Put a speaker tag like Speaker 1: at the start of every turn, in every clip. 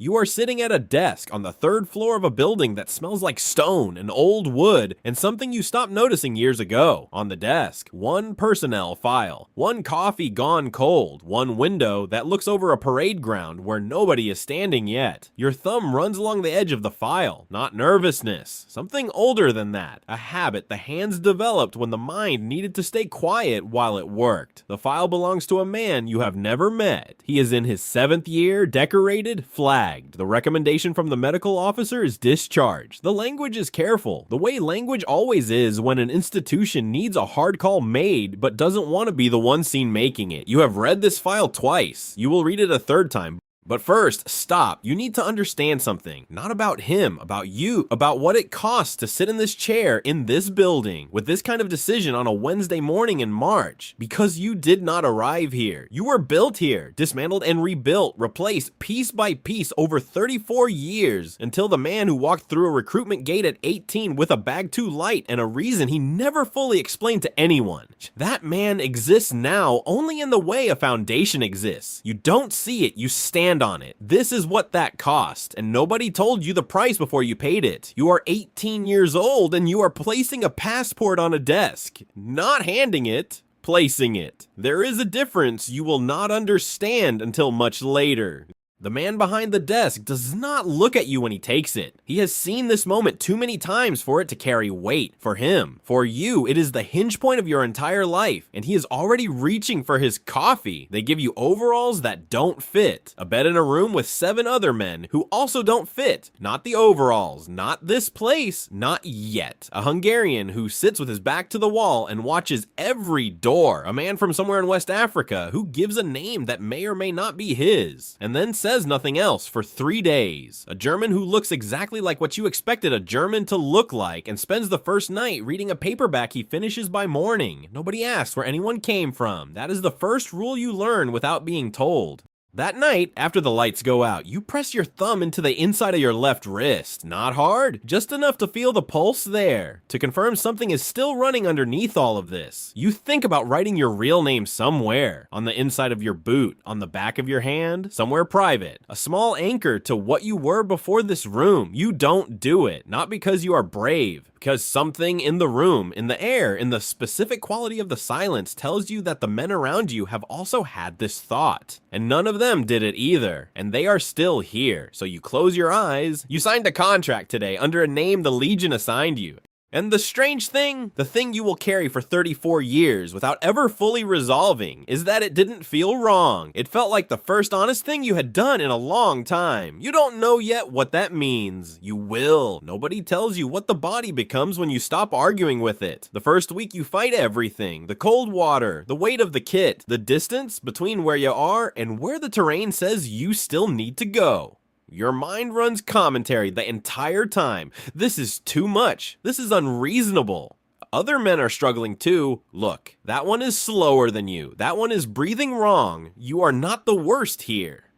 Speaker 1: You are sitting at a desk on the third floor of a building that smells like stone and old wood and something you stopped noticing years ago. On the desk, one personnel file, one coffee gone cold, one window that looks over a parade ground where nobody is standing yet. Your thumb runs along the edge of the file, not nervousness, something older than that, a habit the hands developed when the mind needed to stay quiet while it worked. The file belongs to a man you have never met. He is in his 7th year, decorated, flagged. The recommendation from the medical officer is discharge. The language is careful, the way language always is when an institution needs a hard call made but doesn't want to be the one seen making it. You have read this file twice. You will read it a third time. But first, stop. You need to understand something. Not about him, about you, about what it costs to sit in this chair in this building with this kind of decision on a Wednesday morning in March. Because you did not arrive here. You were built here, dismantled and rebuilt, replaced piece by piece over 34 years until the man who walked through a recruitment gate at 18 with a bag too light and a reason he never fully explained to anyone. That man exists now only in the way a foundation exists. You don't see it, you stand on it. This is what that cost, and nobody told you the price before you paid it. You are 18 years old and you are placing a passport on a desk, not handing it, placing it. There is a difference you will not understand until much later. The man behind the desk does not look at you when he takes it. He has seen this moment too many times for it to carry weight. For him, for you, it is the hinge point of your entire life, and he is already reaching for his coffee. They give you overalls that don't fit, a bed in a room with 7 other men who also don't fit. Not the overalls, not this place, not yet. A Hungarian who sits with his back to the wall and watches every door. A man from somewhere in West Africa who gives a name that may or may not be his, and then says nothing else for 3 days. A German who looks exactly like what you expected a German to look like and spends the first night reading a paperback he finishes by morning. Nobody asks where anyone came from. That is the first rule you learn without being told. That night, after the lights go out, you press your thumb into the inside of your left wrist. Not hard, just enough to feel the pulse there, to confirm something is still running underneath all of this. You think about writing your real name somewhere, on the inside of your boot, on the back of your hand, somewhere private, a small anchor to what you were before this room. You don't do it, not because you are brave, because something in the room, in the air, in the specific quality of the silence tells you that the men around you have also had this thought. And none of them did it either, and they are still here. So you close your eyes. You signed a contract today under a name the Legion assigned you. And the strange thing, the thing you will carry for 34 years without ever fully resolving, is that it didn't feel wrong. It felt like the first honest thing you had done in a long time. You don't know yet what that means. You will. Nobody tells you what the body becomes when you stop arguing with it. The first week you fight everything. The cold water, the weight of the kit, the distance between where you are and where the terrain says you still need to go. Your mind runs commentary the entire time. This is too much. This is unreasonable. Other men are struggling too. Look, that one is slower than you. That one is breathing wrong. You are not the worst here.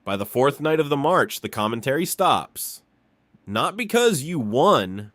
Speaker 1: By the 4th night of the march, the commentary stops. Not because you won,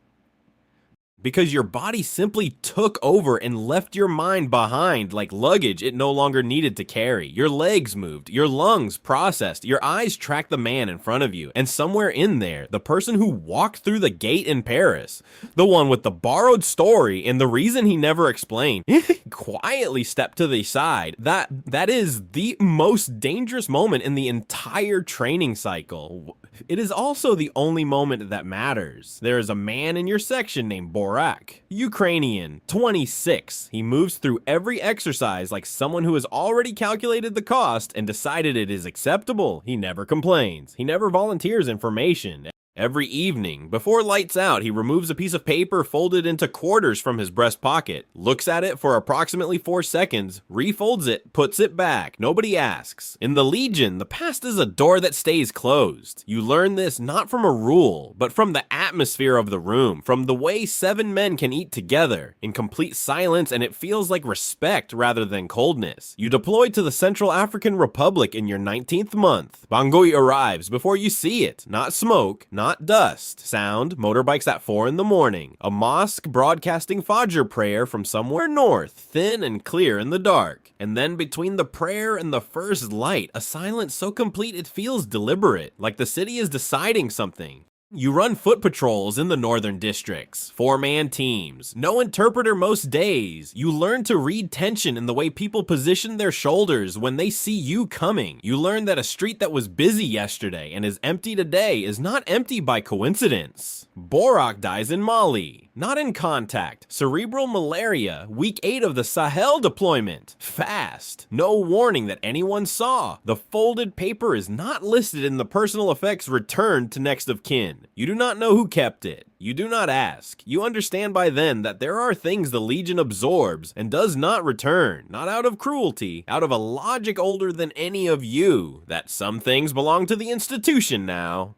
Speaker 1: because your body simply took over and left your mind behind like luggage it no longer needed to carry. Your legs moved, your lungs processed, your eyes tracked the man in front of you, and somewhere in there, the person who walked through the gate in Paris, the one with the borrowed story and the reason he never explained, quietly stepped to the side. That is the most dangerous moment in the entire training cycle. It is also the only moment that matters. There is a man in your section named Borak, Ukrainian, 26. He moves through every exercise like someone who has already calculated the cost and decided it is acceptable. He never complains. He never volunteers information. Every evening, before lights out, he removes a piece of paper folded into quarters from his breast pocket, looks at it for approximately 4 seconds, refolds it, puts it back. Nobody asks. In the Legion, the past is a door that stays closed. You learn this not from a rule, but from the atmosphere of the room, from the way 7 men can eat together, in complete silence, and it feels like respect rather than coldness. You deploy to the Central African Republic in your 19th month. Bangui arrives before you see it. Not smoke, not not dust. Sound, motorbikes at 4 in the morning. A mosque broadcasting Fajr prayer from somewhere north, thin and clear in the dark. And then between the prayer and the first light, a silence so complete it feels deliberate, like the city is deciding something. You run foot patrols in the northern districts, 4-man teams, no interpreter most days. You learn to read tension in the way people position their shoulders when they see you coming. You learn that a street that was busy yesterday and is empty today is not empty by coincidence. Borak dies in Mali, not in contact. Cerebral malaria, week 8 of the Sahel deployment. Fast, no warning that anyone saw. The folded paper is not listed in the personal effects returned to next of kin. You do not know who kept it. You do not ask. You understand by then that there are things the Legion absorbs and does not return, not out of cruelty, out of a logic older than any of you, that some things belong to the institution now.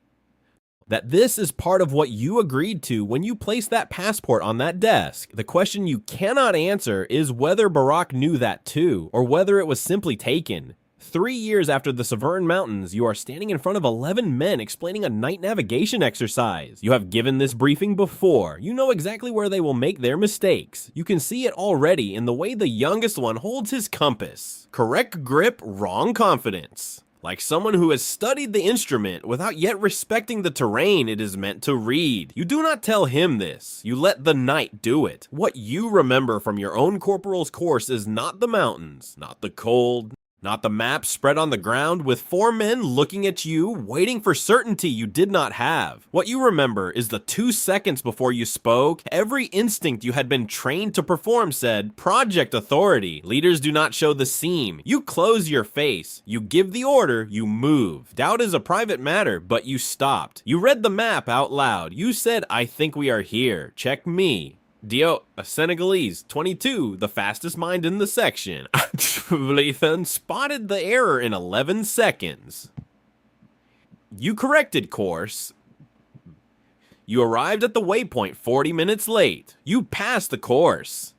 Speaker 1: That this is part of what you agreed to when you placed that passport on that desk. The question you cannot answer is whether Barack knew that too, or whether it was simply taken. 3 years after the Severn Mountains, you are standing in front of 11 men explaining a night navigation exercise. You have given this briefing before. You know exactly where they will make their mistakes. You can see it already in the way the youngest one holds his compass. Correct grip, wrong confidence. Like someone who has studied the instrument without yet respecting the terrain it is meant to read. You do not tell him this. You let the night do it. What you remember from your own corporal's course is not the mountains, not the cold, not the map spread on the ground with 4 men looking at you, waiting for certainty you did not have. What you remember is the 2 seconds before you spoke, every instinct you had been trained to perform said, Project Authority. Leaders do not show the seam. You close your face. You give the order, you move. Doubt is a private matter, but you stopped. You read the map out loud. You said, I think we are here. Check me. Dio, a Senegalese, 22, the fastest mind in the section. Lathan spotted the error in 11 seconds. You corrected course. You arrived at the waypoint 40 minutes late. You passed the course.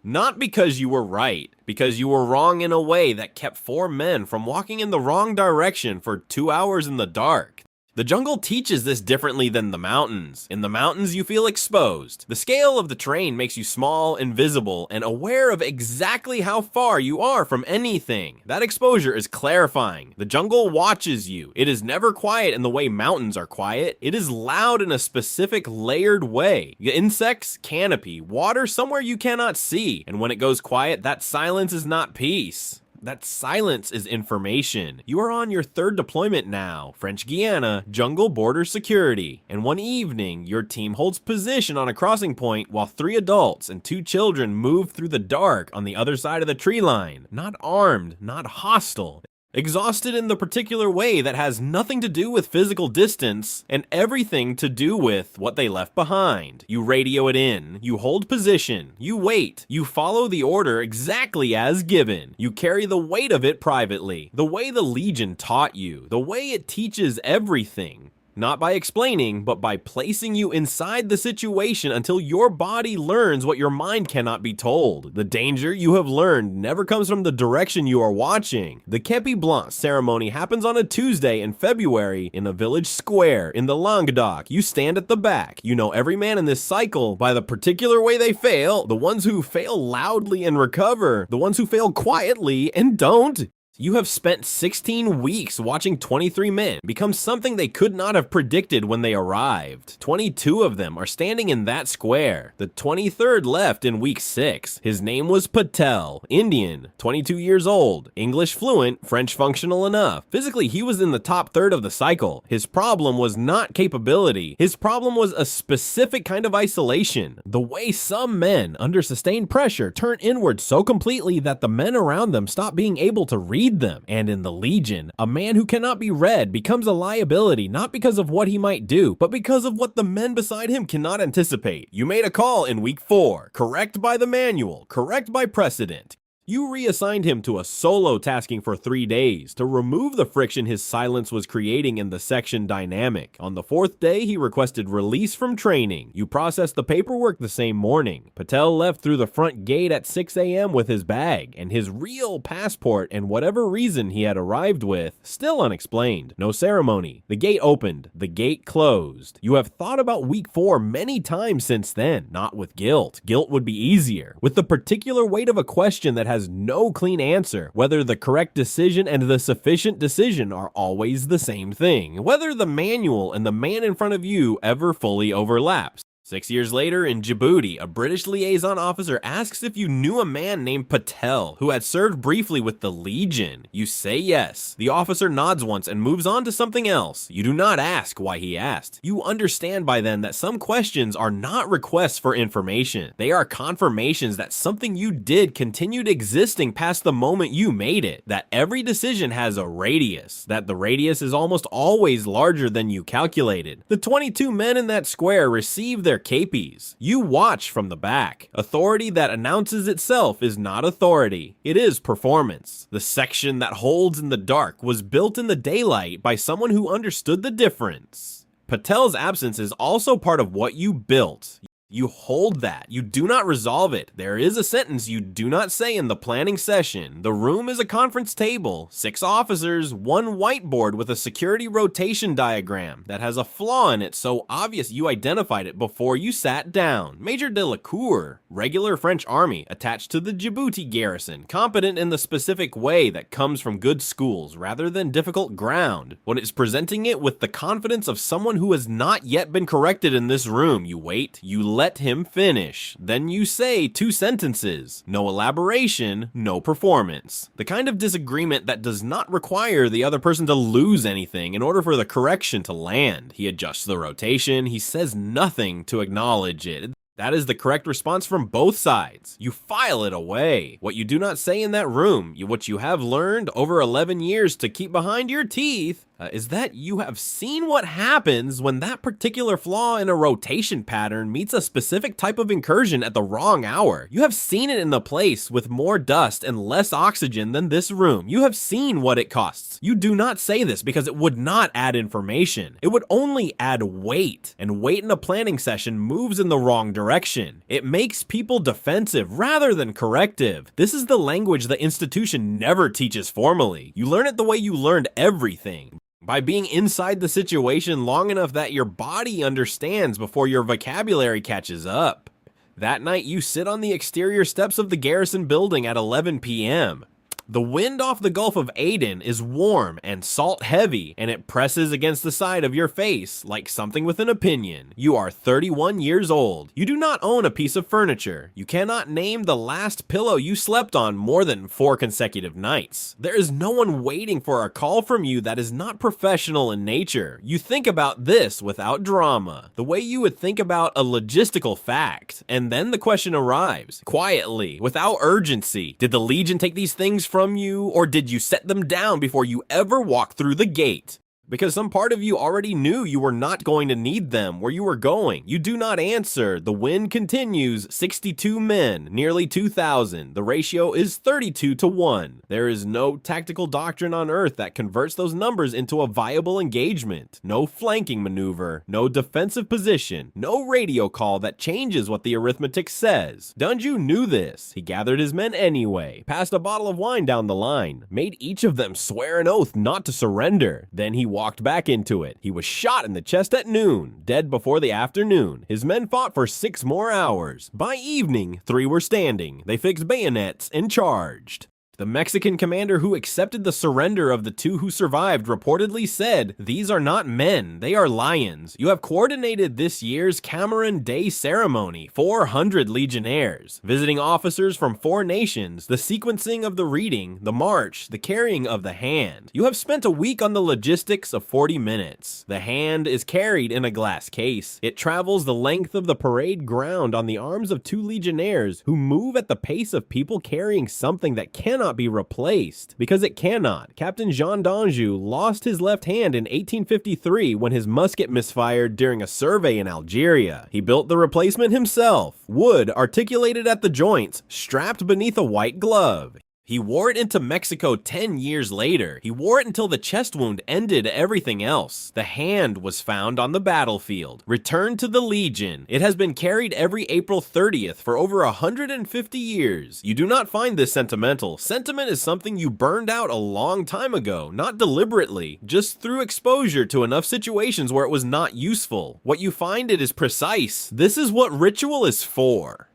Speaker 1: Not because you were right, because you were wrong in a way that kept 4 men from walking in the wrong direction for 2 hours in the dark. The jungle teaches this differently than the mountains. In the mountains, you feel exposed. The scale of the terrain makes you small, invisible, and aware of exactly how far you are from anything. That exposure is clarifying. The jungle watches you. It is never quiet in the way mountains are quiet. It is loud in a specific layered way. Insects, canopy, water somewhere you cannot see. And when it goes quiet, that silence is not peace. That silence is information. You are on your 3rd deployment now, French Guiana, jungle border security. And one evening, your team holds position on a crossing point while 3 adults and 2 children move through the dark on the other side of the tree line. Not armed, not hostile. Exhausted in the particular way that has nothing to do with physical distance and everything to do with what they left behind. You radio it in, you hold position, you wait, you follow the order exactly as given. You carry the weight of it privately, the way the Legion taught you, the way it teaches everything. Not by explaining, but by placing you inside the situation until your body learns what your mind cannot be told. The danger you have learned never comes from the direction you are watching. The Kepi Blanc ceremony happens on a Tuesday in February in a village square in the Languedoc. You stand at the back. You know every man in this cycle by the particular way they fail, the ones who fail loudly and recover, the ones who fail quietly and don't. You have spent 16 weeks watching 23 men become something they could not have predicted when they arrived. 22 of them are standing in that square. The 23rd left in week 6. His name was Patel, Indian, 22 years old, English fluent, French functional enough. Physically, he was in the top third of the cycle. His problem was not capability. His problem was a specific kind of isolation. The way some men, under sustained pressure, turn inward so completely that the men around them stop being able to read them. And in the Legion, a man who cannot be read becomes a liability not because of what he might do, but because of what the men beside him cannot anticipate. You made a call in week 4, correct by the manual, correct by precedent. You reassigned him to a solo tasking for 3 days to remove the friction his silence was creating in the section dynamic. On the 4th day, he requested release from training. You processed the paperwork the same morning. Patel left through the front gate at 6 a.m. with his bag and his real passport and whatever reason he had arrived with, still unexplained. No ceremony. The gate opened. The gate closed. You have thought about week 4 many times since then, not with guilt. Guilt would be easier. With the particular weight of a question that has no clean answer, whether the correct decision and the sufficient decision are always the same thing, whether the manual and the man in front of you ever fully overlaps. 6 years later, in Djibouti, a British liaison officer asks if you knew a man named Patel who had served briefly with the Legion. You say yes. The officer nods once and moves on to something else. You do not ask why he asked. You understand by then that some questions are not requests for information. They are confirmations that something you did continued existing past the moment you made it. That every decision has a radius. That the radius is almost always larger than you calculated. The 22 men in that square receive their capies. You watch from the back. Authority that announces itself is not authority. It is performance. The section that holds in the dark was built in the daylight by someone who understood the difference. Patel's absence is also part of what you built. You hold that. You do not resolve it. There is a sentence you do not say in the planning session. The room is a conference table, 6 officers, 1 whiteboard with a security rotation diagram that has a flaw in it so obvious you identified it before you sat down. Major de la Cour, regular French army attached to the Djibouti garrison, competent in the specific way that comes from good schools rather than difficult ground. When it's presenting it with the confidence of someone who has not yet been corrected in this room, you wait, you let him finish. Then you say 2 sentences. No elaboration, no performance. The kind of disagreement that does not require the other person to lose anything in order for the correction to land. He adjusts the rotation, he says nothing to acknowledge it. That is the correct response from both sides. You file it away. What you do not say in that room, what you have learned over 11 years to keep behind your teeth, is that you have seen what happens when that particular flaw in a rotation pattern meets a specific type of incursion at the wrong hour. You have seen it in the place with more dust and less oxygen than this room. You have seen what it costs. You do not say this because it would not add information. It would only add weight, and weight in a planning session moves in the wrong direction. It makes people defensive rather than corrective. This is the language the institution never teaches formally. You learn it the way you learned everything. By being inside the situation long enough that your body understands before your vocabulary catches up. That night, you sit on the exterior steps of the garrison building at 11 p.m. The wind off the Gulf of Aden is warm and salt heavy, and it presses against the side of your face like something with an opinion. You are 31 years old. You do not own a piece of furniture. You cannot name the last pillow you slept on more than 4 consecutive nights. There is no one waiting for a call from you that is not professional in nature. You think about this without drama, the way you would think about a logistical fact, and then the question arrives, quietly, without urgency. Did the Legion take these things from you, or did you set them down before you ever walked through the gate? Because some part of you already knew you were not going to need them where you were going. You do not answer. The wind continues. 62 men, nearly 2,000. The ratio is 32 to 1. There is no tactical doctrine on Earth that converts those numbers into a viable engagement. No flanking maneuver. No defensive position. No radio call that changes what the arithmetic says. Dunju knew this. He gathered his men anyway, passed a bottle of wine down the line, made each of them swear an oath not to surrender. Then he walked back into it. He was shot in the chest at noon, dead before the afternoon. His men fought for 6 more hours. By evening, 3 were standing. They fixed bayonets and charged. The Mexican commander who accepted the surrender of the 2 who survived reportedly said, "These are not men, they are lions. You have coordinated this year's Cameron Day ceremony, 400 legionnaires, visiting officers from 4 nations, the sequencing of the reading, the march, the carrying of the hand. You have spent a week on the logistics of 40 minutes. The hand is carried in a glass case. It travels the length of the parade ground on the arms of 2 legionnaires who move at the pace of people carrying something that cannot cannot be replaced. Because it cannot. Captain Jean d'Anjou lost his left hand in 1853 when his musket misfired during a survey in Algeria. He built the replacement himself. Wood articulated at the joints, strapped beneath a white glove. He wore it into Mexico 10 years later. He wore it until the chest wound ended everything else. The hand was found on the battlefield. Returned to the Legion. It has been carried every April 30th for over 150 years. You do not find this sentimental. Sentiment is something you burned out a long time ago, not deliberately, just through exposure to enough situations where it was not useful. What you find it is precise. This is what ritual is for.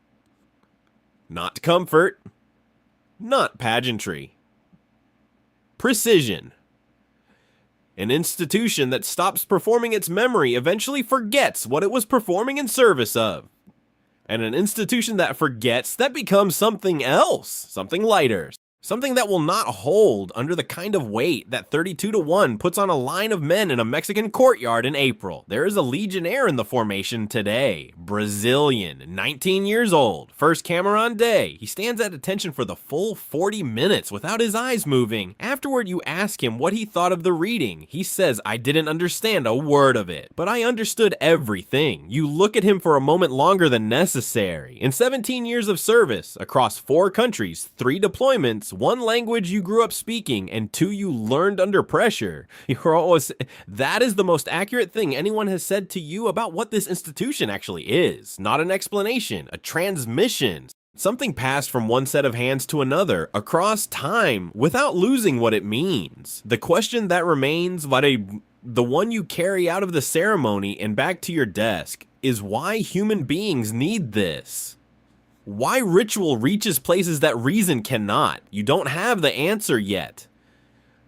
Speaker 1: Not comfort. Not pageantry. Precision. An institution that stops performing its memory eventually forgets what it was performing in service of. And an institution that forgets, that becomes something else, something lighter. Something that will not hold under the kind of weight that 32-1 puts on a line of men in a Mexican courtyard in April. There is a legionnaire in the formation today. Brazilian, 19 years old, first Cameron day. He stands at attention for the full 40 minutes without his eyes moving. Afterward, you ask him what he thought of the reading. He says, "I didn't understand a word of it, but I understood everything." You look at him for a moment longer than necessary. In 17 years of service, across 4 countries, 3 deployments, 1 language you grew up speaking, and 2 you learned under pressure. That is the most accurate thing anyone has said to you about what this institution actually is. Not an explanation, a transmission. Something passed from one set of hands to another, across time, without losing what it means. The question that remains, the one you carry out of the ceremony and back to your desk, is why human beings need this. Why ritual reaches places that reason cannot. You don't have the answer yet.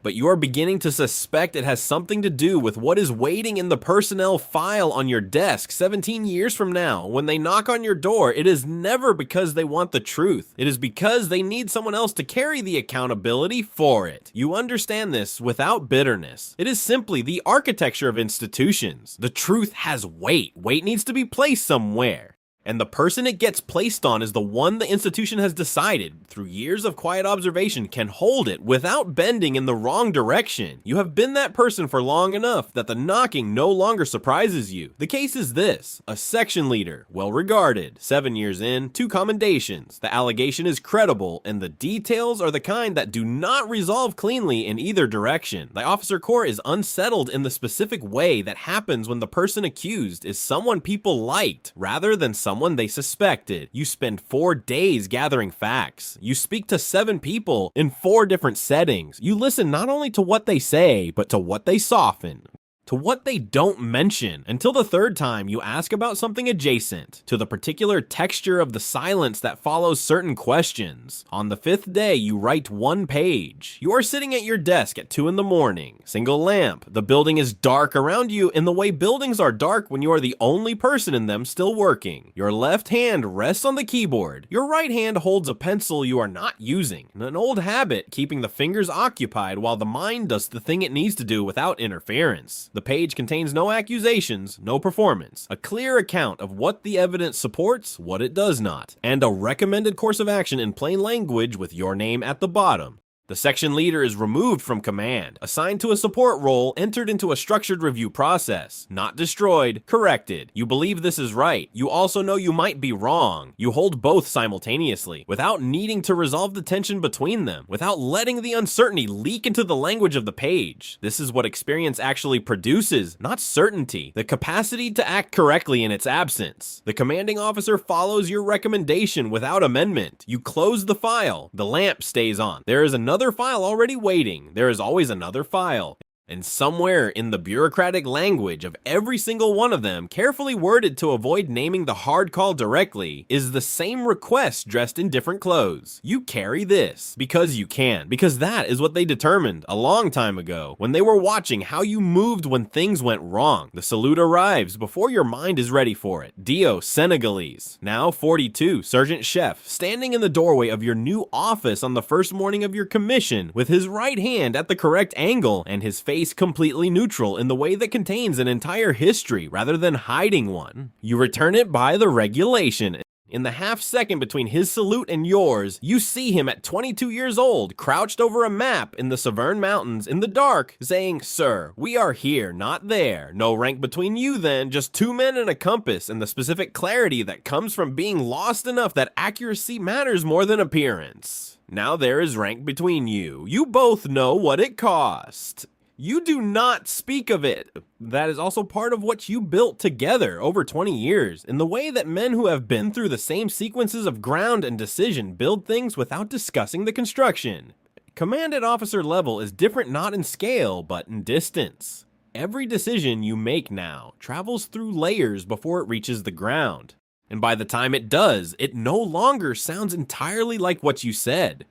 Speaker 1: But you are beginning to suspect it has something to do with what is waiting in the personnel file on your desk 17 years from now. When they knock on your door, it is never because they want the truth. It is because they need someone else to carry the accountability for it. You understand this without bitterness. It is simply the architecture of institutions. The truth has weight. Weight needs to be placed somewhere. And the person it gets placed on is the one the institution has decided, through years of quiet observation, can hold it without bending in the wrong direction. You have been that person for long enough that the knocking no longer surprises you. The case is this: a section leader, well regarded, 7 years in, 2 commendations. The allegation is credible, and the details are the kind that do not resolve cleanly in either direction. The officer corps is unsettled in the specific way that happens when the person accused is someone people liked, rather than someone they suspected. You spend 4 days gathering facts. You speak to 7 people in 4 different settings. You listen not only to what they say, but to what they soften, to what they don't mention, until the 3rd time you ask about something adjacent, to the particular texture of the silence that follows certain questions. On the 5th day, you write 1 page. You are sitting at your desk at 2 in the morning. Single lamp. The building is dark around you in the way buildings are dark when you are the only person in them still working. Your left hand rests on the keyboard. Your right hand holds a pencil you are not using. An old habit, keeping the fingers occupied while the mind does the thing it needs to do without interference. The page contains no accusations, no performance, a clear account of what the evidence supports, what it does not, and a recommended course of action in plain language with your name at the bottom. The section leader is removed from command, assigned to a support role, entered into a structured review process, not destroyed, corrected. You believe this is right. You also know you might be wrong. You hold both simultaneously, without needing to resolve the tension between them, without letting the uncertainty leak into the language of the page. This is what experience actually produces, not certainty, the capacity to act correctly in its absence. The commanding officer follows your recommendation without amendment. You close the file. The lamp stays on. There is another file already waiting. There is always another file. And somewhere in the bureaucratic language of every single one of them, carefully worded to avoid naming the hard call directly, is the same request dressed in different clothes. You carry this because you can, because that is what they determined a long time ago when they were watching how you moved when things went wrong. The salute arrives before your mind is ready for it. Dio, Senegalese, now 42, Sergeant Chef, standing in the doorway of your new office on the first morning of your commission with his right hand at the correct angle and his face completely neutral in the way that contains an entire history rather than hiding one. You return it by the regulation. In the half second between his salute and yours, you see him at 22 years old, crouched over a map in the Severn Mountains in the dark, saying, "Sir, we are here, not there." No rank between you then, just two men and a compass, and the specific clarity that comes from being lost enough that accuracy matters more than appearance. Now there is rank between you. You both know what it cost. You do not speak of it. That is also part of what you built together over 20 years, in the way that men who have been through the same sequences of ground and decision build things without discussing the construction. Command at officer level is different not in scale, but in distance. Every decision you make now travels through layers before it reaches the ground. And by the time it does, it no longer sounds entirely like what you said.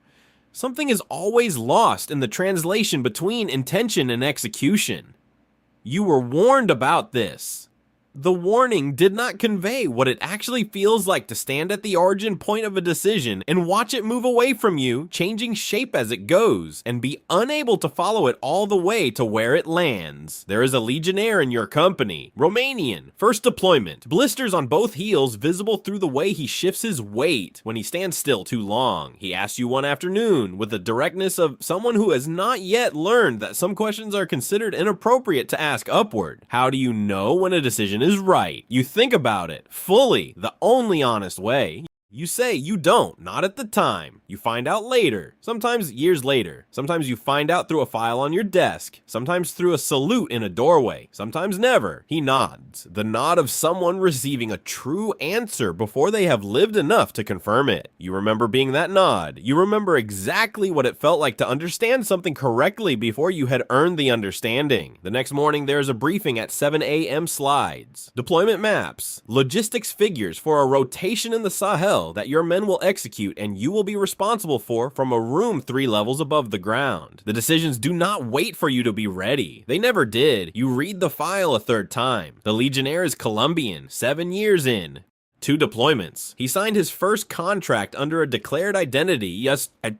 Speaker 1: Something is always lost in the translation between intention and execution. You were warned about this. The warning did not convey what it actually feels like to stand at the origin point of a decision and watch it move away from you, changing shape as it goes, and be unable to follow it all the way to where it lands. There is a Legionnaire in your company. Romanian, first deployment, blisters on both heels visible through the way he shifts his weight when he stands still too long. He asks you one afternoon with the directness of someone who has not yet learned that some questions are considered inappropriate to ask upward. How do you know when a decision is right? You think about it fully, the only honest way. You say you don't, not at the time. You find out later, sometimes years later. Sometimes you find out through a file on your desk, sometimes through a salute in a doorway, sometimes never. He nods, the nod of someone receiving a true answer before they have lived enough to confirm it. You remember being that nod. You remember exactly what it felt like to understand something correctly before you had earned the understanding. The next morning there is a briefing at 7 a.m. slides, deployment maps, logistics figures for a rotation in the Sahel that your men will execute and you will be responsible for from a room 3 levels above the ground. The decisions do not wait for you to be ready. They never did. You read the file a third time. The Legionnaire is Colombian, 7 years in. 2 deployments. He signed his first contract under a declared identity, yes, a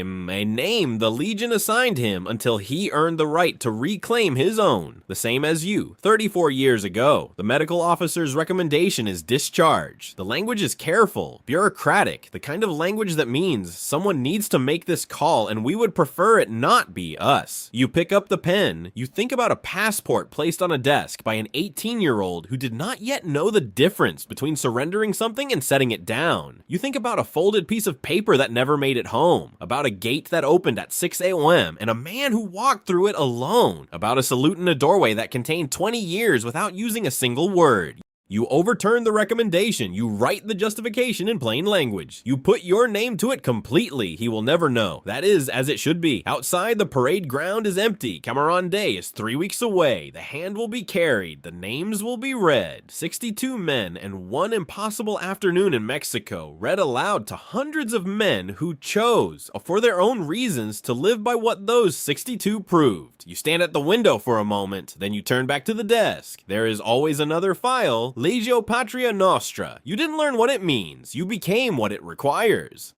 Speaker 1: name the Legion assigned him until he earned the right to reclaim his own, the same as you, 34 years ago. The medical officer's recommendation is discharge. The language is careful, bureaucratic, the kind of language that means someone needs to make this call and we would prefer it not be us. You pick up the pen, you think about a passport placed on a desk by an 18-year-old who did not yet know the difference between surrendering something and setting it down. You think about a folded piece of paper that never made it home, about a gate that opened at 6 a.m. and a man who walked through it alone, about a salute in a doorway that contained 20 years without using a single word. You overturn the recommendation, you write the justification in plain language. You put your name to it completely, he will never know. That is as it should be. Outside, the parade ground is empty. Cameron Day is 3 weeks away. The hand will be carried, the names will be read. 62 men and one impossible afternoon in Mexico, read aloud to hundreds of men who chose, for their own reasons, to live by what those 62 proved. You stand at the window for a moment, then you turn back to the desk. There is always another file. Legio Patria Nostra. You didn't learn what it means. You became what it requires.